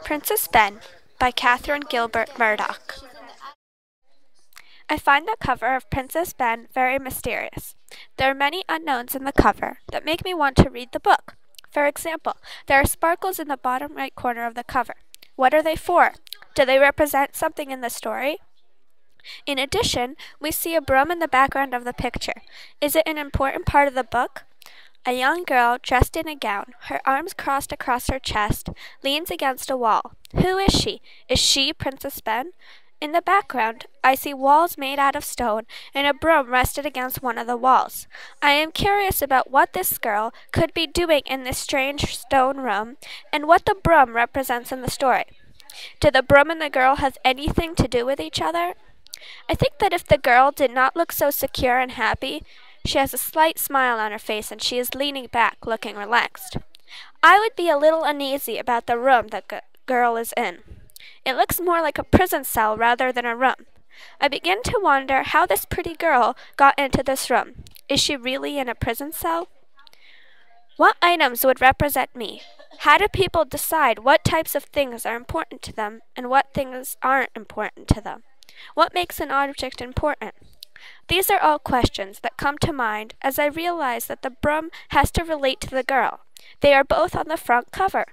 Princess Ben by Catherine Gilbert Murdoch. I find the cover of Princess Ben very mysterious. There are many unknowns in the cover that make me want to read the book. For example, there are sparkles in the bottom right corner of the cover. What are they for? Do they represent something in the story? In addition, we see a broom in the background of the picture. Is it an important part of the book? A young girl, dressed in a gown, her arms crossed across her chest, leans against a wall. Who is she? Is she Princess Ben? In the background, I see walls made out of stone and a broom rested against one of the walls. I am curious about what this girl could be doing in this strange stone room and what the broom represents in the story. Do the broom and the girl have anything to do with each other? I think that if the girl did not look so secure and happy, she has a slight smile on her face and she is leaning back, looking relaxed. I would be a little uneasy about the room the girl is in. It looks more like a prison cell rather than a room. I begin to wonder how this pretty girl got into this room. Is she really in a prison cell? What items would represent me? How do people decide what types of things are important to them and what things aren't important to them? What makes an object important? These are all questions that come to mind as I realize that the broom has to relate to the girl. They are both on the front cover.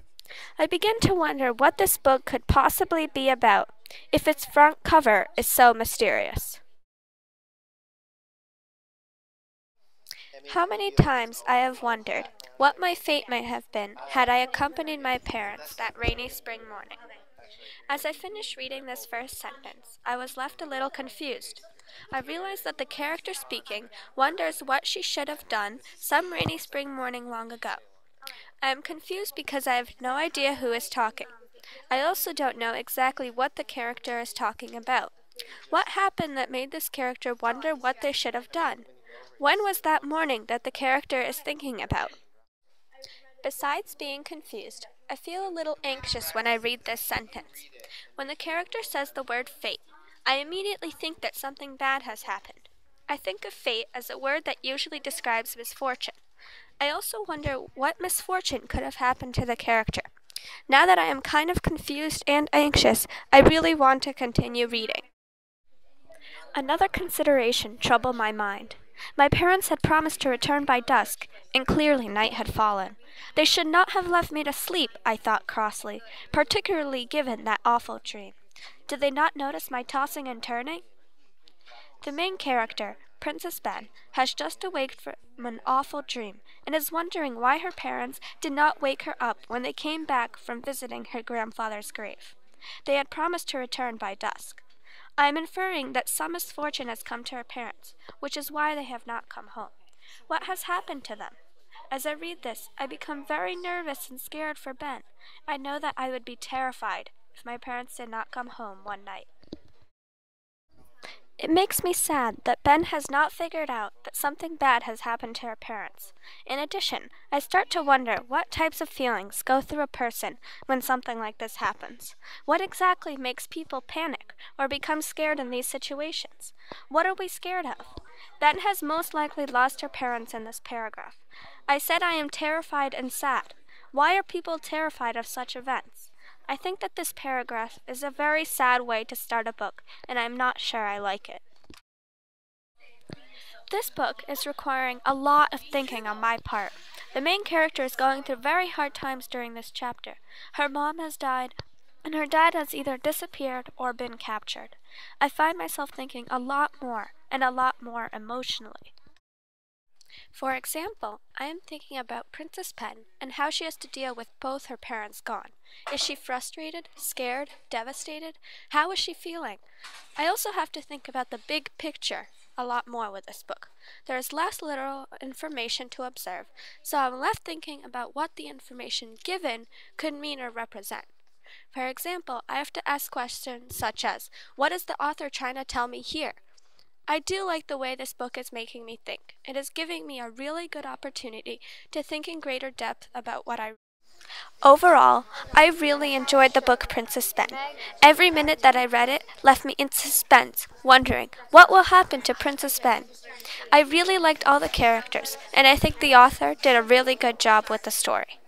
I begin to wonder what this book could possibly be about if its front cover is so mysterious. How many times I have wondered what my fate might have been had I accompanied my parents that rainy spring morning. As I finished reading this first sentence, I was left a little confused. I realized that the character speaking wonders what she should have done some rainy spring morning long ago. I am confused because I have no idea who is talking. I also don't know exactly what the character is talking about. What happened that made this character wonder what they should have done? When was that morning that the character is thinking about? Besides being confused, I feel a little anxious when I read this sentence. When the character says the word fate, I immediately think that something bad has happened. I think of fate as a word that usually describes misfortune. I also wonder what misfortune could have happened to the character. Now that I am kind of confused and anxious, I really want to continue reading. Another consideration troubled my mind. My parents had promised to return by dusk, and clearly night had fallen. They should not have left me to sleep, I thought crossly, particularly given that awful dream. Did they not notice my tossing and turning? The main character, Princess Ben, has just awaked from an awful dream, and is wondering why her parents did not wake her up when they came back from visiting her grandfather's grave. They had promised to return by dusk. I am inferring that some misfortune has come to her parents, which is why they have not come home. What has happened to them? As I read this, I become very nervous and scared for Ben. I know that I would be terrified if my parents did not come home one night. It makes me sad that Ben has not figured out that something bad has happened to her parents. In addition, I start to wonder what types of feelings go through a person when something like this happens. What exactly makes people panic or become scared in these situations? What are we scared of? Ben has most likely lost her parents in this paragraph. I said I am terrified and sad. Why are people terrified of such events? I think that this paragraph is a very sad way to start a book, and I'm not sure I like it. This book is requiring a lot of thinking on my part. The main character is going through very hard times during this chapter. Her mom has died, and her dad has either disappeared or been captured. I find myself thinking a lot more, and a lot more emotionally. For example, I am thinking about Princess Ben and how she has to deal with both her parents gone. Is she frustrated, scared, devastated? How is she feeling? I also have to think about the big picture a lot more with this book. There is less literal information to observe, so I'm left thinking about what the information given could mean or represent. For example, I have to ask questions such as, what is the author trying to tell me here? I do like the way this book is making me think. It is giving me a really good opportunity to think in greater depth about what I read. Overall, I really enjoyed the book Princess Ben. Every minute that I read it left me in suspense, wondering what will happen to Princess Ben. I really liked all the characters, and I think the author did a really good job with the story.